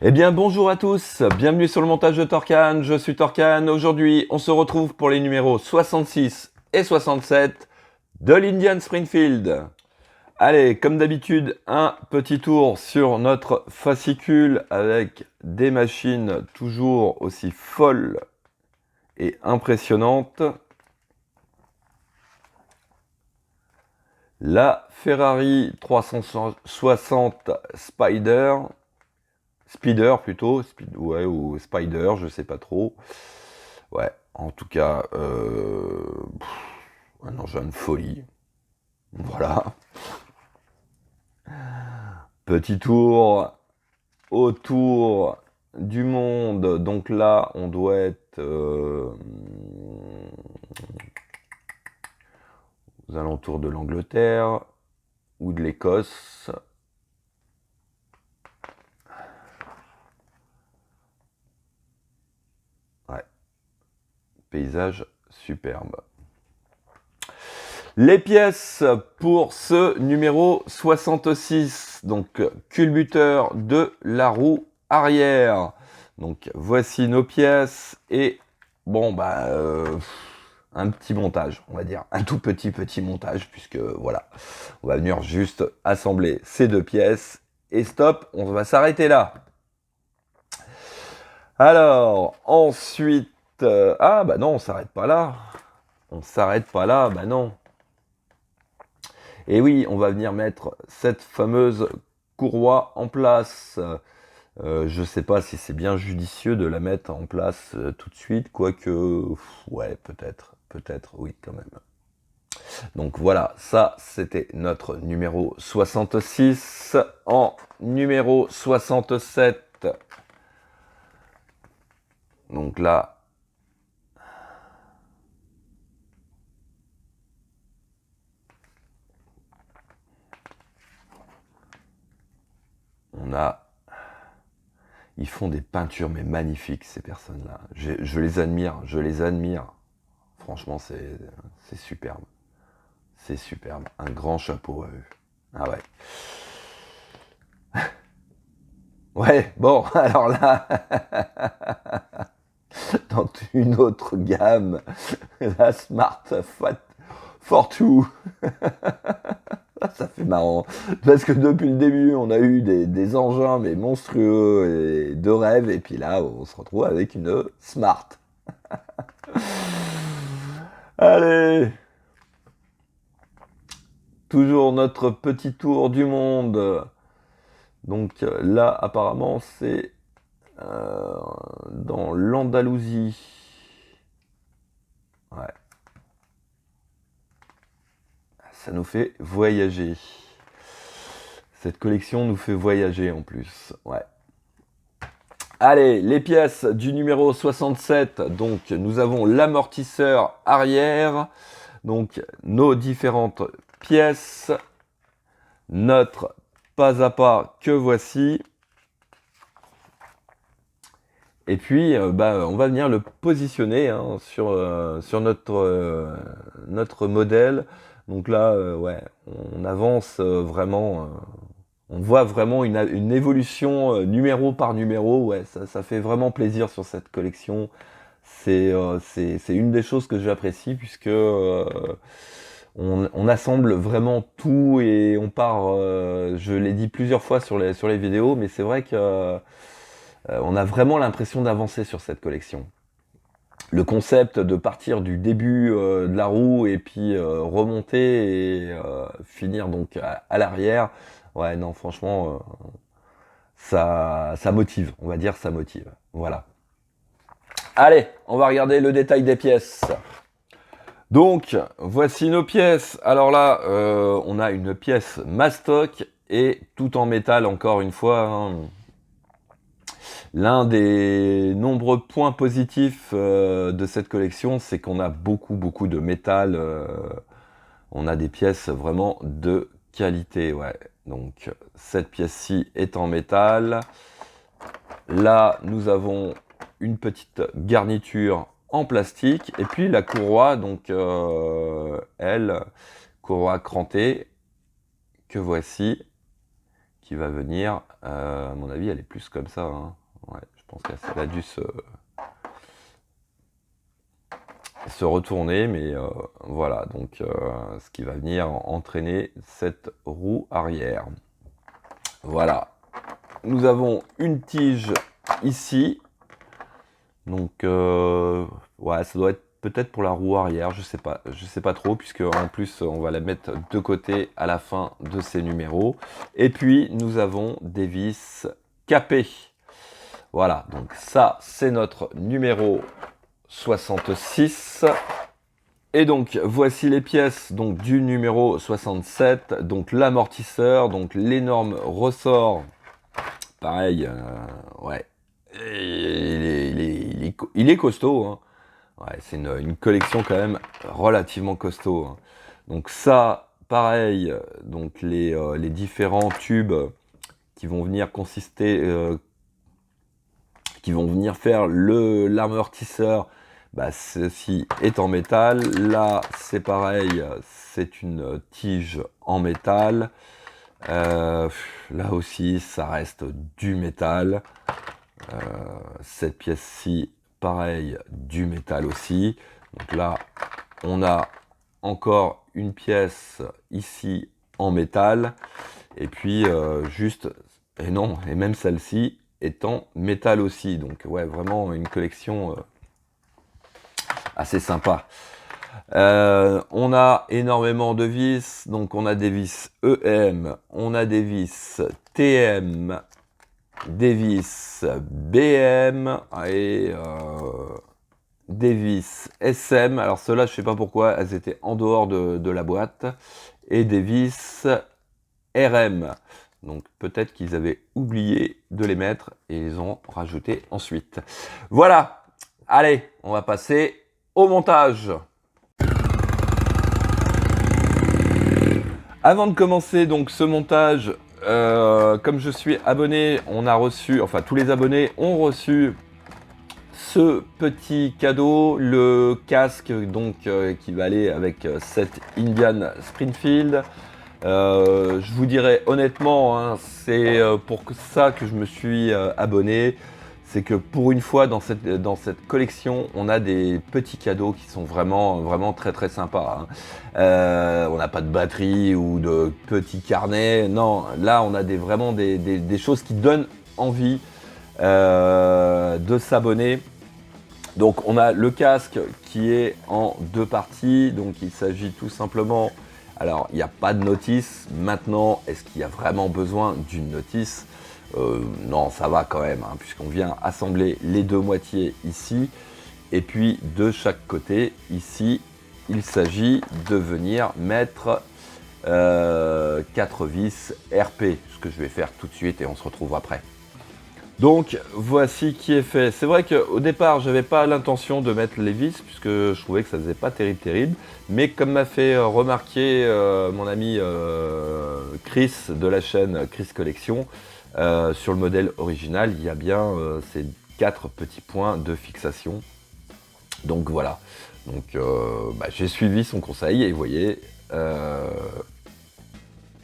Eh bien bonjour à tous, bienvenue sur le montage de Torcan, je suis Torcan. Aujourd'hui on se retrouve pour les numéros 66 et 67 de l'Indian Springfield. Allez, comme d'habitude, un petit tour sur notre fascicule avec des machines toujours aussi folles et impressionnantes. La Ferrari 360 Speeder plutôt, ouais, ou Spider, je sais pas trop. Ouais, en tout cas, un engin de folie. Voilà. Petit tour autour du monde. Donc là, on doit être aux alentours de l'Angleterre ou de l'Écosse. Ouais, paysage superbe. Les pièces pour ce numéro 66, donc culbuteur de la roue arrière. Donc voici nos pièces et bon bah un petit montage, on va dire, un tout petit montage puisque voilà, on va venir juste assembler ces deux pièces et stop, on va s'arrêter là. Alors ensuite, ah bah non, on s'arrête pas là, bah non. Et oui, on va venir mettre cette fameuse courroie en place. Je ne sais pas si c'est bien judicieux de la mettre en place tout de suite, quoique, ouais, peut-être, oui, quand même. Donc voilà, ça, c'était notre numéro 66. En numéro 67, donc là, on a... Ils font des peintures, mais magnifiques, ces personnes-là. Je les admire, je les admire. Franchement, c'est superbe. C'est superbe. Un grand chapeau à eux. Ah ouais. Ouais, bon, alors là, dans une autre gamme, la Smart Fortwo. Ça fait marrant. Parce que depuis le début, on a eu des engins mais monstrueux et de rêve. Et puis là, on se retrouve avec une Smart. Allez, toujours notre petit tour du monde. Donc là, apparemment, c'est dans l'Andalousie. Ouais. Ça nous fait voyager. Cette collection nous fait voyager en plus. Ouais. Allez, les pièces du numéro 67. Donc, nous avons l'amortisseur arrière. Donc, nos différentes pièces. Notre pas à pas que voici. Et puis, bah, on va venir le positionner hein, sur notre modèle. Donc là, ouais, on avance vraiment. On voit vraiment une évolution numéro par numéro. Ouais, ça fait vraiment plaisir sur cette collection. C'est une des choses que j'apprécie puisque on assemble vraiment tout et on part. Je l'ai dit plusieurs fois sur les vidéos, mais c'est vrai que on a vraiment l'impression d'avancer sur cette collection. Le concept de partir du début de la roue et puis remonter et finir donc à l'arrière, ouais non franchement ça motive, on va dire ça motive. Voilà. Allez, on va regarder le détail des pièces. Donc voici nos pièces. Alors là, on a une pièce mastoc et tout en métal encore une fois. Hein. L'un des nombreux points positifs de cette collection, c'est qu'on a beaucoup de métal. On a des pièces vraiment de qualité. Ouais. Donc cette pièce-ci est en métal. Là, nous avons une petite garniture en plastique. Et puis la courroie, donc elle, courroie crantée, que voici, qui va venir. À mon avis, elle est plus comme ça. Hein. Ouais, je pense qu'elle a dû se retourner, mais voilà, donc ce qui va venir entraîner cette roue arrière. Voilà. Nous avons une tige ici. Donc, ouais, ça doit être peut-être pour la roue arrière, je sais pas trop, puisque en plus on va la mettre de côté à la fin de ces numéros. Et puis nous avons des vis capées. Voilà, donc ça c'est notre numéro 66. Et donc voici les pièces donc du numéro 67, donc l'amortisseur, donc l'énorme ressort. Pareil, ouais, il est costaud, hein. Ouais, c'est une collection quand même relativement costaud, hein. Donc ça, pareil, donc les différents tubes qui vont venir consister, qui vont venir faire l'amortisseur, bah, ceci est en métal. Là, c'est pareil, c'est une tige en métal. Là aussi, ça reste du métal. Cette pièce-ci, pareil, du métal aussi. Donc là, on a encore une pièce ici en métal. Et puis, juste, et non, et même celle-ci est en métal aussi. Donc, ouais, vraiment une collection assez sympa. On a énormément de vis, donc on a des vis EM, on a des vis TM, des vis BM et des vis SM. Alors ceux-là, je sais pas pourquoi, elles étaient en dehors de la boîte. Et des vis RM. Donc peut-être qu'ils avaient oublié de les mettre et ils ont rajouté ensuite. Voilà, allez, on va passer au montage. Avant de commencer donc ce montage, comme je suis abonné, on a reçu, enfin tous les abonnés ont reçu ce petit cadeau, le casque donc qui va aller avec cette Indian Springfield. Je vous dirais honnêtement, hein, c'est pour ça que je me suis abonné. C'est que pour une fois dans cette collection, on a des petits cadeaux qui sont vraiment très très sympas, hein. On n'a pas de batterie ou de petits carnets. Non, là on a vraiment des choses qui donnent envie de s'abonner. Donc on a le casque qui est en deux parties. Donc il s'agit tout simplement... Alors il n'y a pas de notice. Maintenant, est-ce qu'il y a vraiment besoin d'une notice ? Non, ça va quand même, hein, puisqu'on vient assembler les deux moitiés ici. Et puis de chaque côté, ici, il s'agit de venir mettre 4 vis RP. Ce que je vais faire tout de suite et on se retrouve après. Donc voici qui est fait. C'est vrai qu'au départ, j'avais pas l'intention de mettre les vis puisque je trouvais que ça faisait pas terrible. Mais comme m'a fait remarquer mon ami Chris de la chaîne Chris Collection, sur le modèle original, il y a bien ces 4 petits points de fixation. Donc voilà. Donc j'ai suivi son conseil et vous voyez,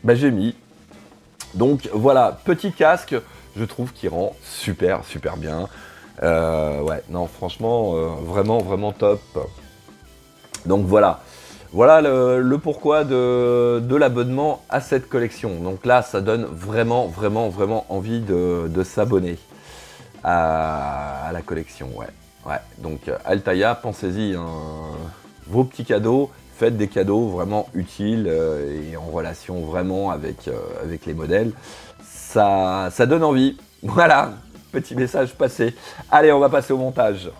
j'ai mis. Donc voilà, petit casque. Je trouve qu'il rend super bien. Ouais, non, franchement, vraiment top. Donc voilà. Voilà le pourquoi de l'abonnement à cette collection. Donc là, ça donne vraiment envie de s'abonner à la collection. Ouais. Ouais. Donc Altaïa, pensez-y, hein, vos petits cadeaux, faites des cadeaux vraiment utiles et en relation vraiment avec les modèles. Ça donne envie. Voilà, petit message passé. Allez, on va passer au montage.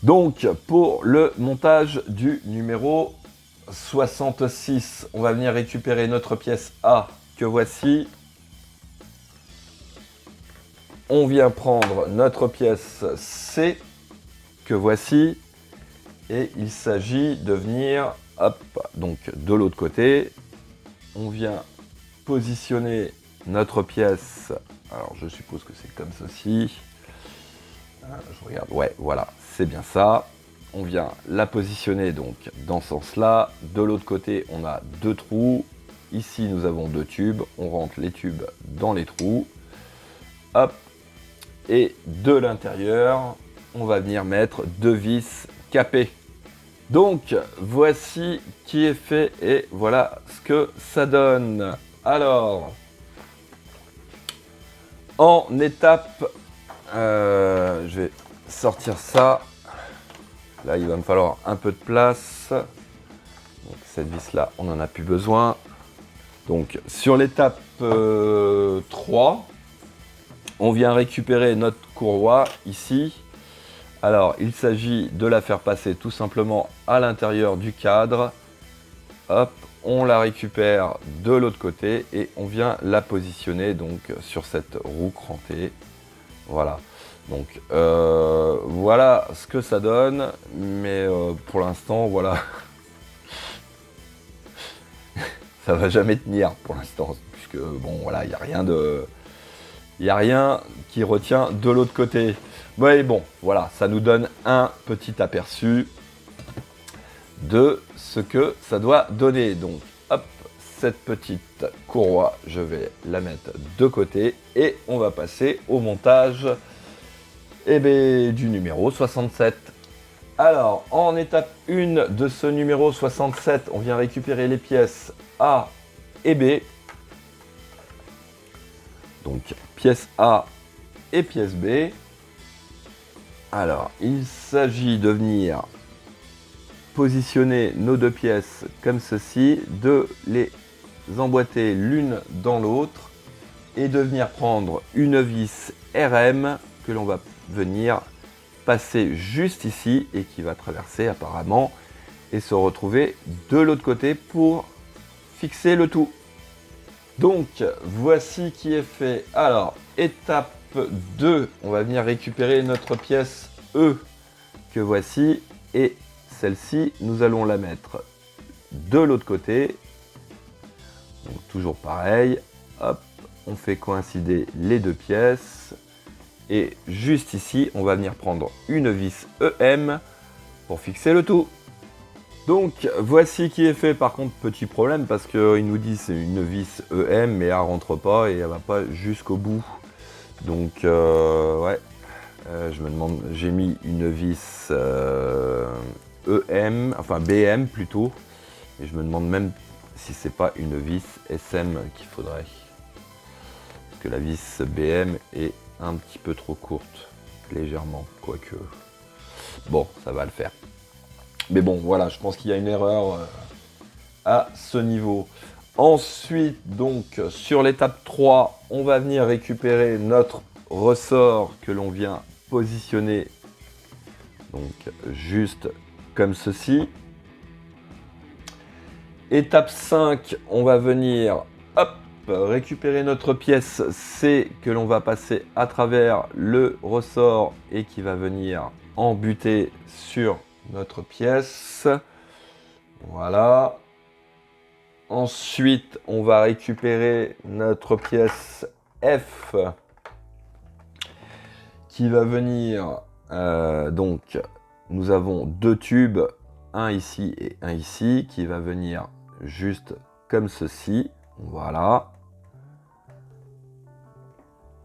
Donc, pour le montage du numéro 66, on va venir récupérer notre pièce A que voici. On vient prendre notre pièce C que voici. Et il s'agit de venir, hop, donc de l'autre côté. On vient positionner notre pièce. Alors je suppose que c'est comme ceci. Je regarde, ouais, voilà, c'est bien ça. On vient la positionner donc dans ce sens-là. De l'autre côté, on a deux trous. Ici, nous avons 2 tubes. On rentre les tubes dans les trous. Hop. Et de l'intérieur, on va venir mettre 2 vis capées. Donc, voici qui est fait et voilà ce que ça donne. Alors, en étape, je vais sortir ça. Là, il va me falloir un peu de place. Donc, cette vis-là, on n'en a plus besoin. Donc, sur l'étape 3, on vient récupérer notre courroie ici. Alors, il s'agit de la faire passer tout simplement à l'intérieur du cadre. Hop, on la récupère de l'autre côté et on vient la positionner donc sur cette roue crantée. Voilà. Donc, voilà ce que ça donne. Mais pour l'instant, voilà. Ça va jamais tenir pour l'instant. Puisque, bon, voilà, il n'y a rien de... Il n'y a rien qui retient de l'autre côté. Mais bon, voilà, ça nous donne un petit aperçu de ce que ça doit donner. Donc, hop, cette petite courroie, je vais la mettre de côté et on va passer au montage du numéro 67. Alors, en étape 1 de ce numéro 67, on vient récupérer les pièces A et B. Donc, pièce A et pièce B. Alors, il s'agit de venir positionner nos 2 pièces comme ceci, de les emboîter l'une dans l'autre et de venir prendre une vis RM que l'on va venir passer juste ici et qui va traverser apparemment et se retrouver de l'autre côté pour fixer le tout. Donc, voici qui est fait. Alors, étape 2, on va venir récupérer notre pièce E que voici. Et celle-ci, nous allons la mettre de l'autre côté. Donc, toujours pareil. Hop, on fait coïncider les 2 pièces. Et juste ici, on va venir prendre une vis EM pour fixer le tout. Donc, voici qui est fait. Par contre, petit problème, parce qu'il nous dit c'est une vis EM, mais elle rentre pas et elle va pas jusqu'au bout. Donc, ouais, je me demande, j'ai mis une vis EM, enfin BM plutôt, et je me demande même si c'est pas une vis SM qu'il faudrait. Parce que la vis BM est un petit peu trop courte, légèrement, quoique. Bon, ça va le faire. Mais bon, voilà, je pense qu'il y a une erreur à ce niveau. Ensuite, donc, sur l'étape 3, on va venir récupérer notre ressort que l'on vient positionner. Donc, juste comme ceci. Étape 5, on va venir, hop, récupérer notre pièce C que l'on va passer à travers le ressort et qui va venir embuter sur notre pièce. Voilà. Ensuite, on va récupérer notre pièce F qui va venir. Donc, nous avons 2 tubes, un ici et un ici, qui va venir juste comme ceci. Voilà.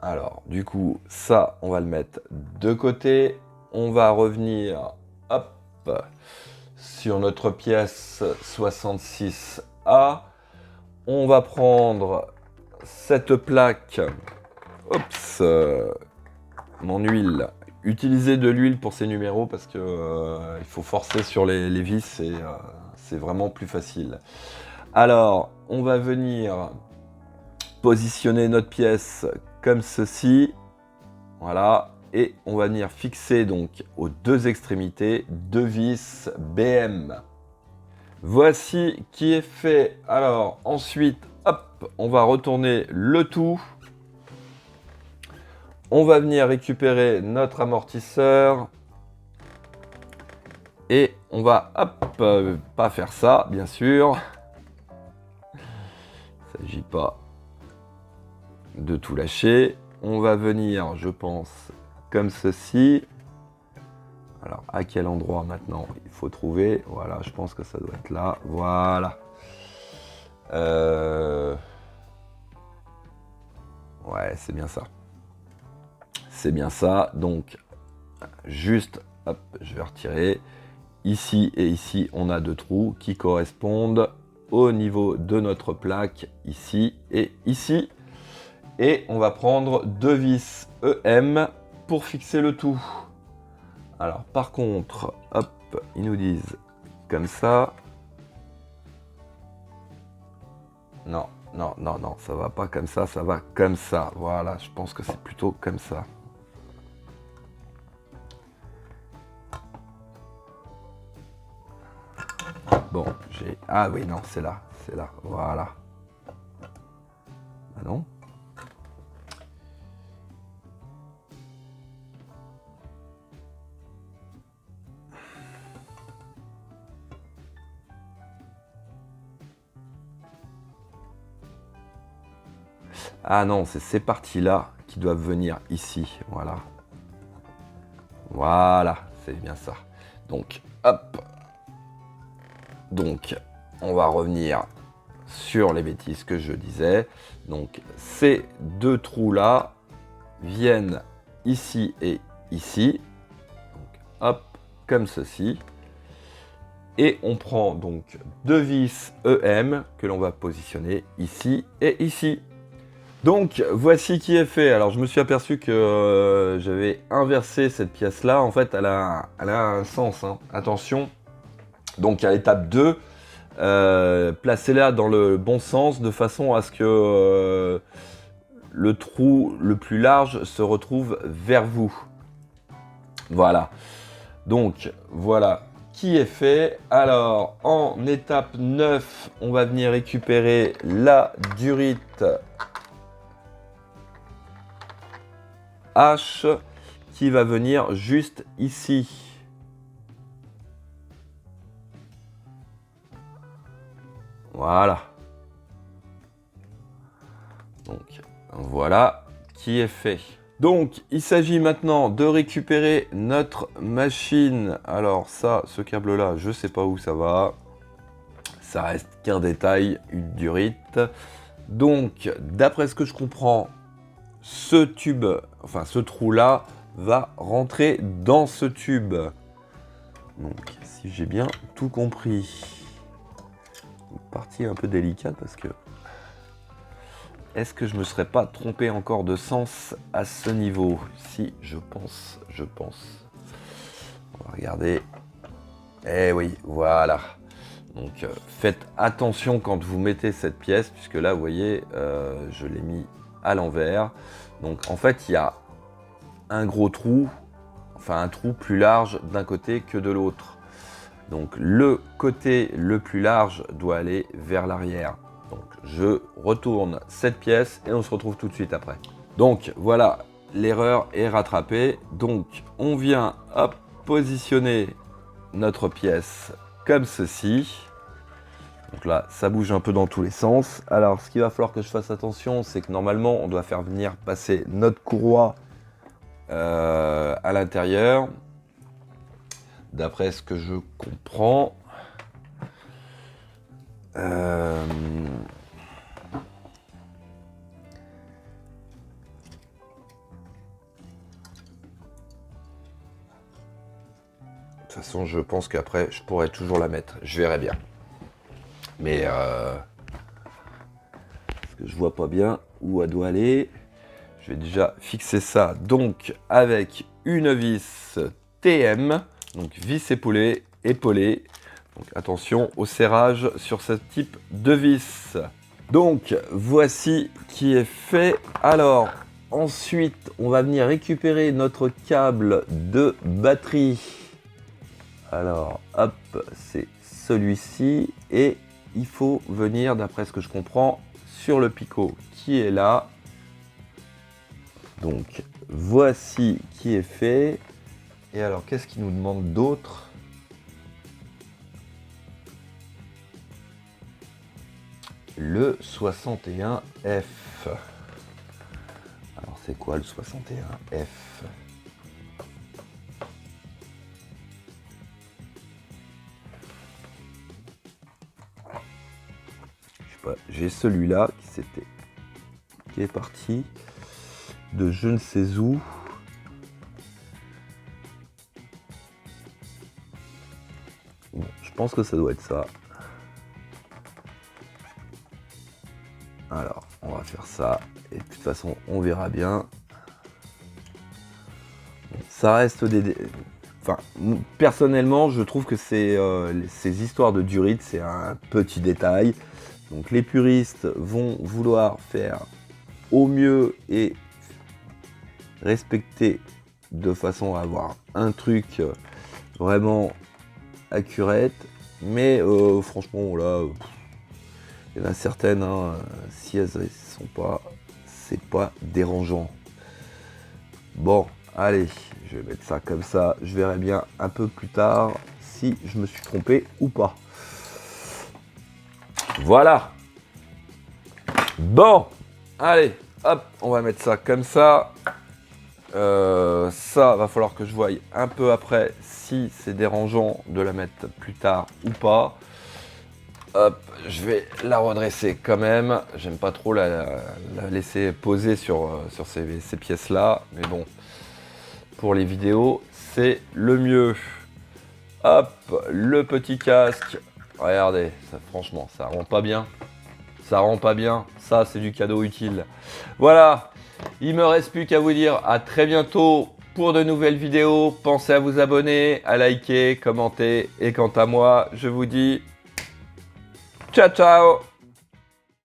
Alors, du coup, ça, on va le mettre de côté. On va revenir, hop, sur notre pièce 66A. On va prendre cette plaque. Oups, mon huile. Utilisez de l'huile pour ces numéros parce que il faut forcer sur les vis et c'est vraiment plus facile. Alors, on va venir positionner notre pièce comme ceci. Voilà. Et on va venir fixer donc aux 2 extrémités 2 vis BM. Voici qui est fait. Alors ensuite, hop, on va retourner le tout. On va venir récupérer notre amortisseur. Et on va, hop, pas faire ça, bien sûr. Il ne s'agit pas de tout lâcher. On va venir, je pense, comme ceci. Alors, à quel endroit maintenant il faut trouver? Voilà, je pense que ça doit être là. Voilà. Ouais, c'est bien ça. C'est bien ça. Donc, juste, hop, je vais retirer. Ici et ici, on a 2 trous qui correspondent au niveau de notre plaque, ici et ici. Et on va prendre 2 vis EM pour fixer le tout. Alors, par contre, hop, ils nous disent comme ça. Non, non, non, non, ça va pas comme ça va comme ça. Voilà, je pense que c'est plutôt comme ça. Bon, j'ai... Ah oui, non, c'est là, voilà. Ah non. Ah non, c'est ces parties-là qui doivent venir ici, voilà. Voilà, c'est bien ça. Donc, hop. Donc, on va revenir sur les bêtises que je disais. Donc, ces 2 trous-là viennent ici et ici. Donc, hop, comme ceci. Et on prend donc 2 vis EM que l'on va positionner ici et ici. Donc voici qui est fait. Alors je me suis aperçu que j'avais inversé cette pièce-là. En fait, elle a un sens. Hein. Attention. Donc à l'étape 2, placez-la dans le bon sens de façon à ce que le trou le plus large se retrouve vers vous. Voilà. Donc voilà qui est fait. Alors en étape 9, on va venir récupérer la durite H qui va venir juste ici. Voilà. Donc voilà qui est fait. Donc il s'agit maintenant de récupérer notre machine. Alors ça, ce câble là, je sais pas où ça va. Ça reste qu'un détail, une durite. Donc d'après ce que je comprends, ce tube, enfin ce trou là, va rentrer dans ce tube. Donc si j'ai bien tout compris. Une partie un peu délicate parce que... Est-ce que je me serais pas trompé encore de sens à ce niveau? Si, je pense. On va regarder. Eh oui, voilà. Donc faites attention quand vous mettez cette pièce, puisque là, vous voyez, je l'ai mis à l'envers. Donc en fait, il y a un gros trou, enfin un trou plus large d'un côté que de l'autre. Donc le côté le plus large doit aller vers l'arrière. Donc je retourne cette pièce et on se retrouve tout de suite après. Donc voilà, l'erreur est rattrapée. Donc on vient hop, positionner notre pièce comme ceci. Donc là, ça bouge un peu dans tous les sens. Alors ce qu'il va falloir que je fasse attention, c'est que normalement on doit faire venir passer notre courroie à l'intérieur. D'après ce que je comprends. De toute façon, je pense qu'après, je pourrais toujours la mettre. Je verrai bien. Mais parce que je vois pas bien où elle doit aller. Je vais déjà fixer ça donc avec une vis TM, donc vis épaulée. Donc attention au serrage sur ce type de vis. Donc voici qui est fait. Alors ensuite, on va venir récupérer notre câble de batterie. Alors hop, c'est celui-ci et il faut venir, d'après ce que je comprends, sur le picot qui est là. Donc voici qui est fait. Et alors qu'est-ce qu'il nous demande d'autre? Le 61F. Alors c'est quoi le 61F? Je suis Bah, j'ai celui-là qui est parti de je ne sais où. Bon, je pense que ça doit être ça. Alors, on va faire ça. Et de toute façon, on verra bien. Ça reste des... Enfin, personnellement, je trouve que ces histoires de durite, c'est un petit détail. Donc les puristes vont vouloir faire au mieux et respecter de façon à avoir un truc vraiment accurate. Mais franchement, là, il y en a certaines, hein, si elles ne sont pas, c'est pas dérangeant. Bon, allez, je vais mettre ça comme ça. Je verrai bien un peu plus tard si je me suis trompé ou pas. Voilà. Bon, allez, hop, on va mettre ça comme ça. Ça, va falloir que je voie un peu après si c'est dérangeant de la mettre plus tard ou pas. Hop, je vais la redresser quand même. J'aime pas trop la laisser poser sur ces pièces-là. Mais bon, pour les vidéos, c'est le mieux. Hop, le petit casque. Regardez, ça, franchement, ça rend pas bien. Ça rend pas bien. Ça, c'est du cadeau utile. Voilà. Il me reste plus qu'à vous dire à très bientôt pour de nouvelles vidéos. Pensez à vous abonner, à liker, commenter. Et quant à moi, je vous dis ciao ciao.